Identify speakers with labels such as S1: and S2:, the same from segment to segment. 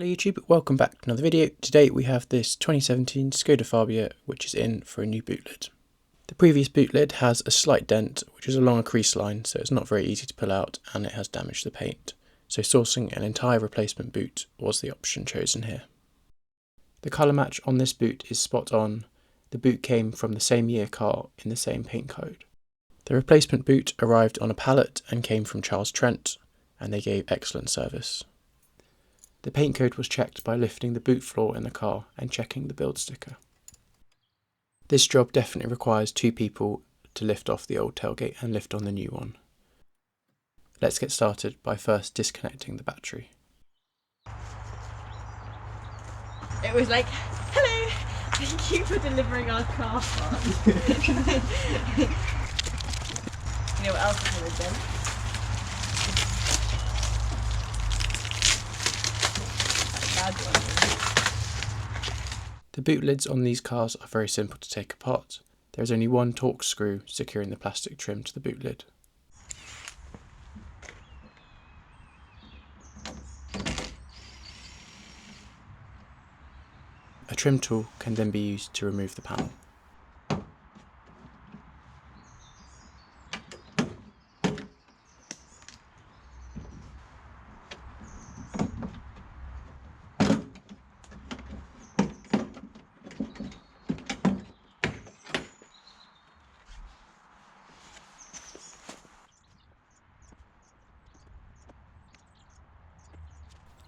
S1: Hello YouTube, welcome back to another video. Today we have this 2017 Skoda Fabia which is in for a new boot lid. The previous boot lid has a slight dent which is along a crease line, so it's not very easy to pull out and it has damaged the paint. So sourcing an entire replacement boot was the option chosen here. The colour match on this boot is spot on. The boot came from the same year car in the same paint code. The replacement boot arrived on a pallet and came from Charles Trent, and they gave excellent service. The paint code was checked by lifting the boot floor in the car and checking the build sticker. This job definitely requires two people to lift off the old tailgate and lift on the new one. Let's get started by first disconnecting the battery.
S2: It was like, hello, thank you for delivering our car part. You know what else is with them?
S1: The boot lids on these cars are very simple to take apart. There is only one Torx screw securing the plastic trim to the boot lid. A trim tool can then be used to remove the panel.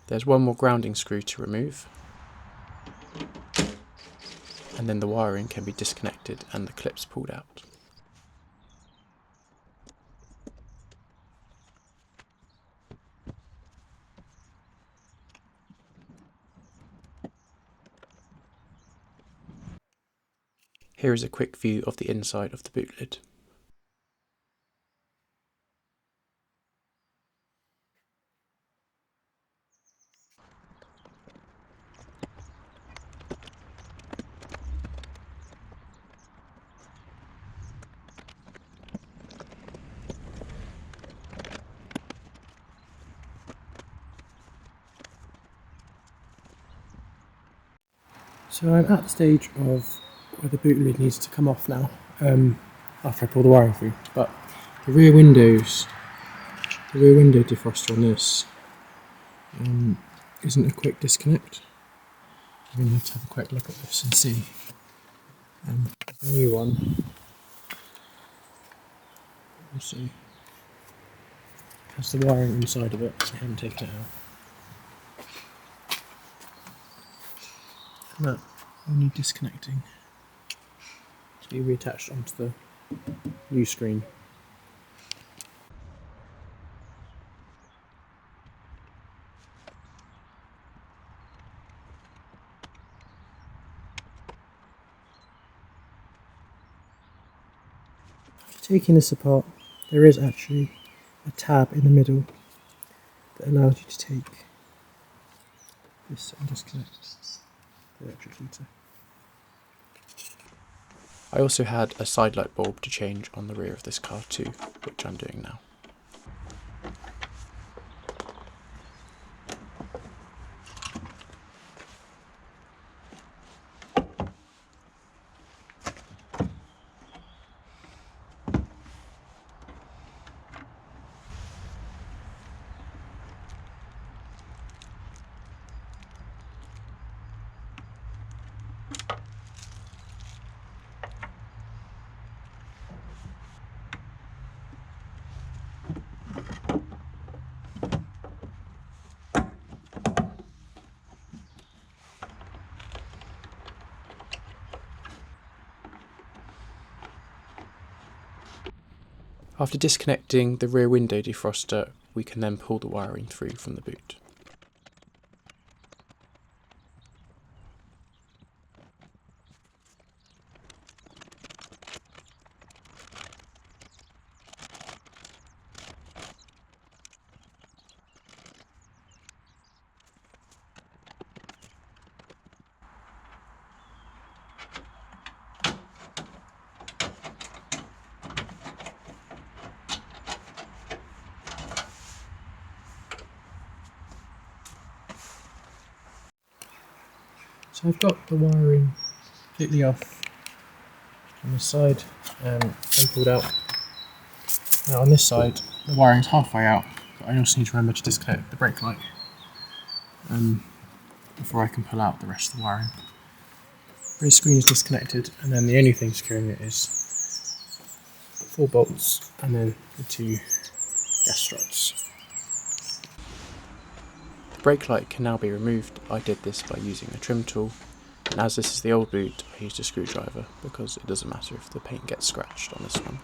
S1: There's one more grounding screw to remove, and then the wiring can be disconnected and the clips pulled out. Here is a quick view of the inside of the boot lid. So I'm at the stage of where the boot lid needs to come off now, after I pull the wiring through, but the rear window defroster on this isn't a quick disconnect. I'm going to have to have a quick look at this and see. The new one, we'll see, has the wiring inside of it, I haven't taken it out. And that will need disconnecting to be reattached onto the new screen. After taking this apart, there is actually a tab in the middle that allows you to take this and disconnect the electric heater. I also had a side light bulb to change on the rear of this car too, which I'm doing now. After disconnecting the rear window defroster, we can then pull the wiring through from the boot. So I've got the wiring completely off on this side and pulled out. Now on this side, the wiring's halfway out, but I also need to remember to disconnect the brake light before I can pull out the rest of the wiring. Rear screen is disconnected, and then the only thing securing it is 4 bolts and then the 2 gas struts. The brake light can now be removed. I did this by using a trim tool, and as this is the old boot, I used a screwdriver because it doesn't matter if the paint gets scratched on this one.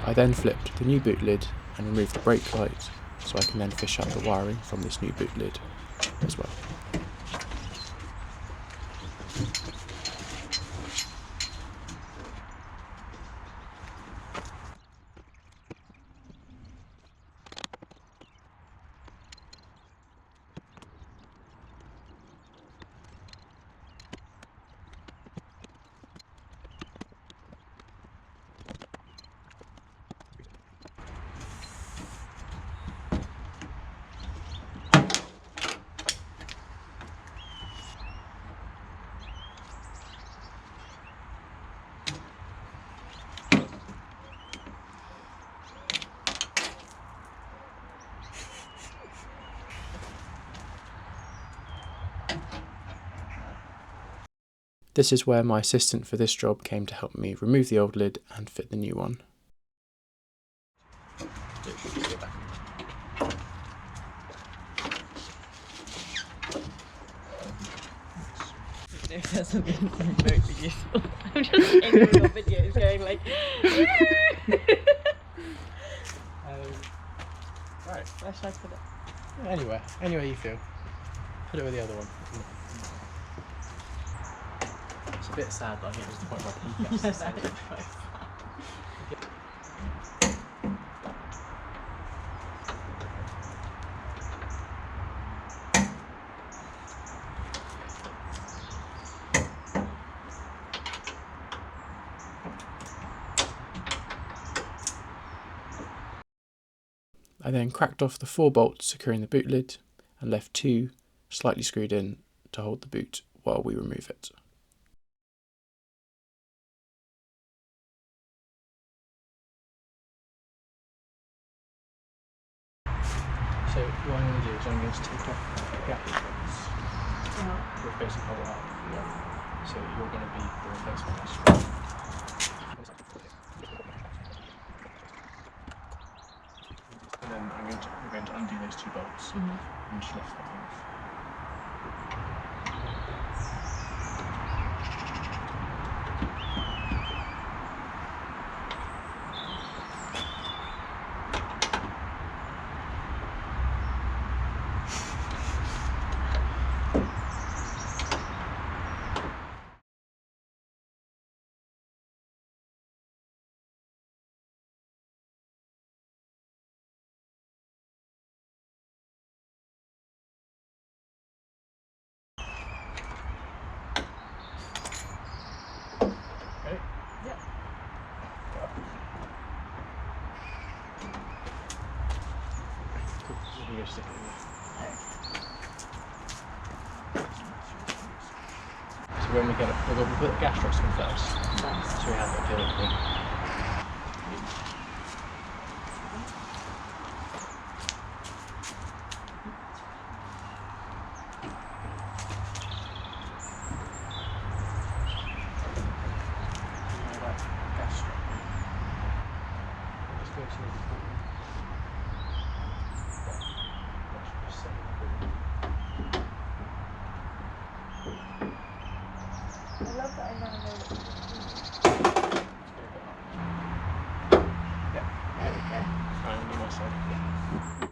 S1: I then flipped the new boot lid and removed the brake light, so I can then fish out the wiring from this new boot lid as well. This is where my assistant for this job came to help me remove the old lid and fit the new one.
S2: It hasn't been remotely useful. I'm just in your videos going like.
S1: Right,
S2: Where should I put it?
S1: anywhere you feel. Put it with the other one. It's a bit sad that I think it was the point where I peaked.
S2: Yes, I did.
S1: I then cracked off the 4 bolts securing the boot lid and left 2 slightly screwed in to hold the boot while we remove it. So what I'm going to do is I'm going to take off the gap bolts, replace the cover up. So you're going to be the replacement extra. And then we're going to undo those 2 bolts and just lift them off. You go stick it in there. So when we get it, we'll put the gas drops in first. So we have it filled in.
S2: I love that I now know that
S1: Yeah.
S2: there we go.
S1: Right, on my side.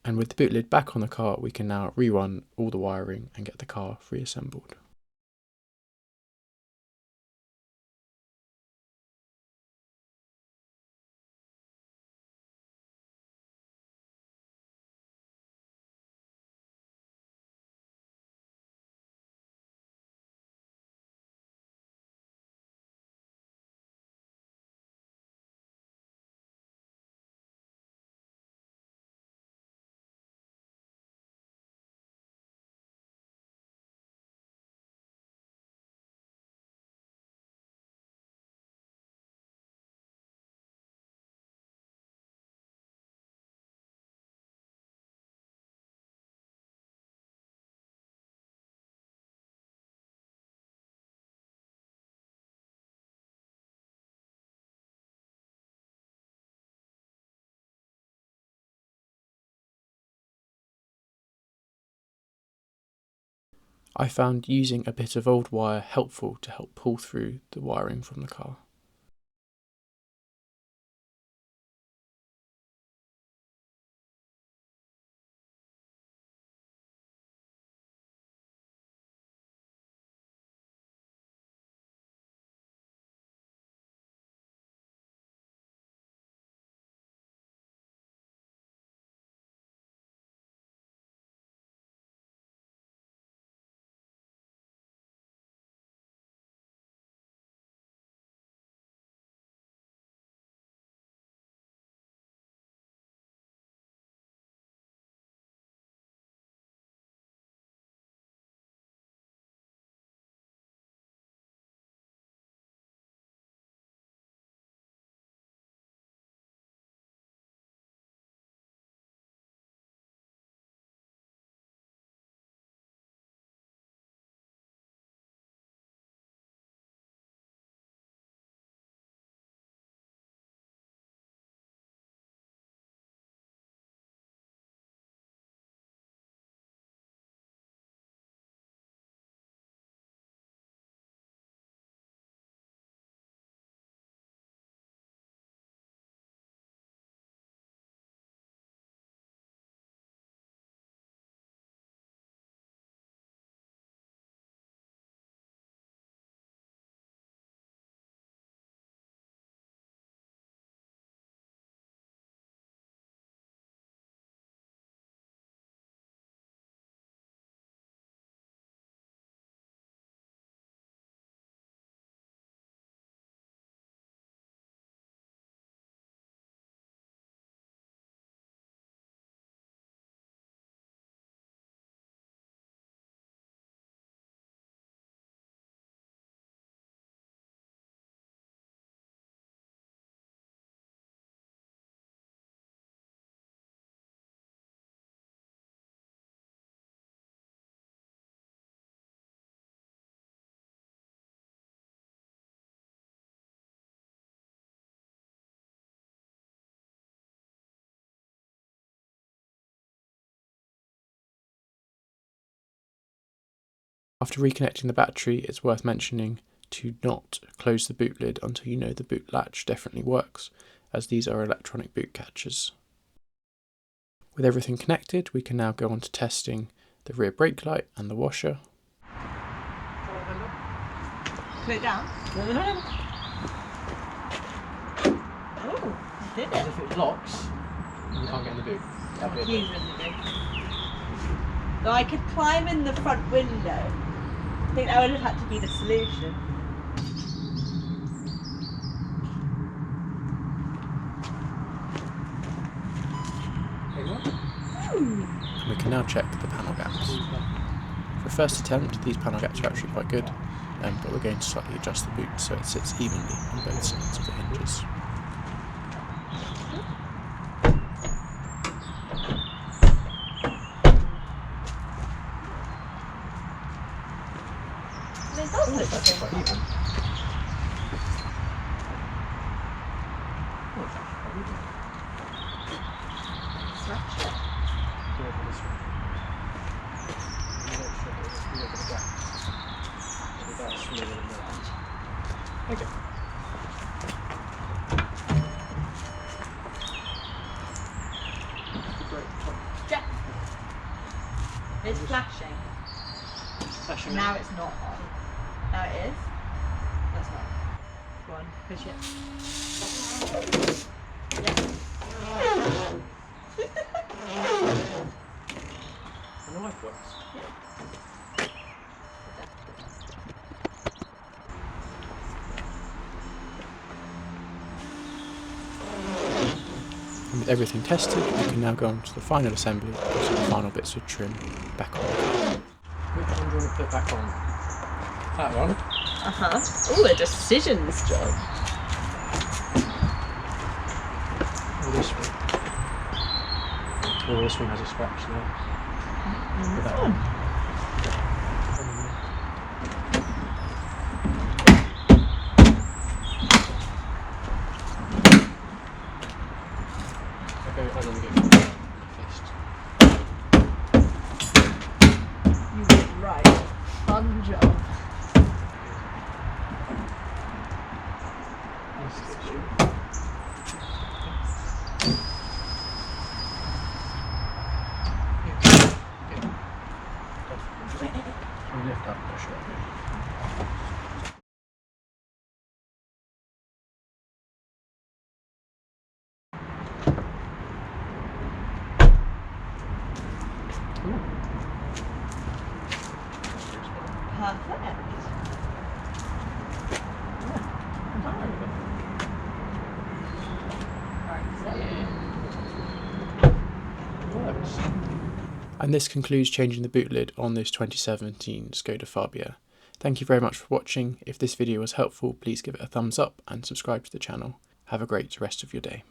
S1: And with the boot lid back on the car, we can now rerun all the wiring and get the car reassembled. I found using a bit of old wire helpful to help pull through the wiring from the car. After reconnecting the battery, it's worth mentioning to not close the boot lid until you know the boot latch definitely works, as these are electronic boot catchers. With everything connected, we can now go on to testing the rear brake light and the washer.
S2: Put it down. Oh, Did
S1: Because
S2: it?
S1: if it locks, you can't get in the boot. That'd be a
S2: Keys
S1: bit-
S2: in the boot. So I could climb in the front window. I think that would have had to be the solution.
S1: And we can now check the panel gaps. For a first attempt, these panel gaps are actually quite good, but we're going to slightly adjust the boot so it sits evenly on both sides of the hinges.
S2: It does look
S1: That's
S2: like
S1: quite even.
S2: Smash it.
S1: Go over this one. You don't show it, it's really good gap. Maybe that's smaller than that. Okay.
S2: Yeah. It's flashing.
S1: Flashing
S2: Now it's not on. Now it is. That's not. Go on, push it. Yeah.
S1: And the light works. And with everything tested, we can now go on to the final assembly, so the final bits of trim back on. Which one do you want to put back on? That one.
S2: Uh-huh. All the decisions, John.
S1: Or this one. Oh, this one has a scratch now. Put that one. Okay, I'm going to get fist.
S2: You did right. Fun job.
S1: Can you lift up the shirt?
S2: Perfect.
S1: And this concludes changing the boot lid on this 2017 Skoda Fabia. Thank you very much for watching. If this video was helpful, please give it a thumbs up and subscribe to the channel. Have a great rest of your day.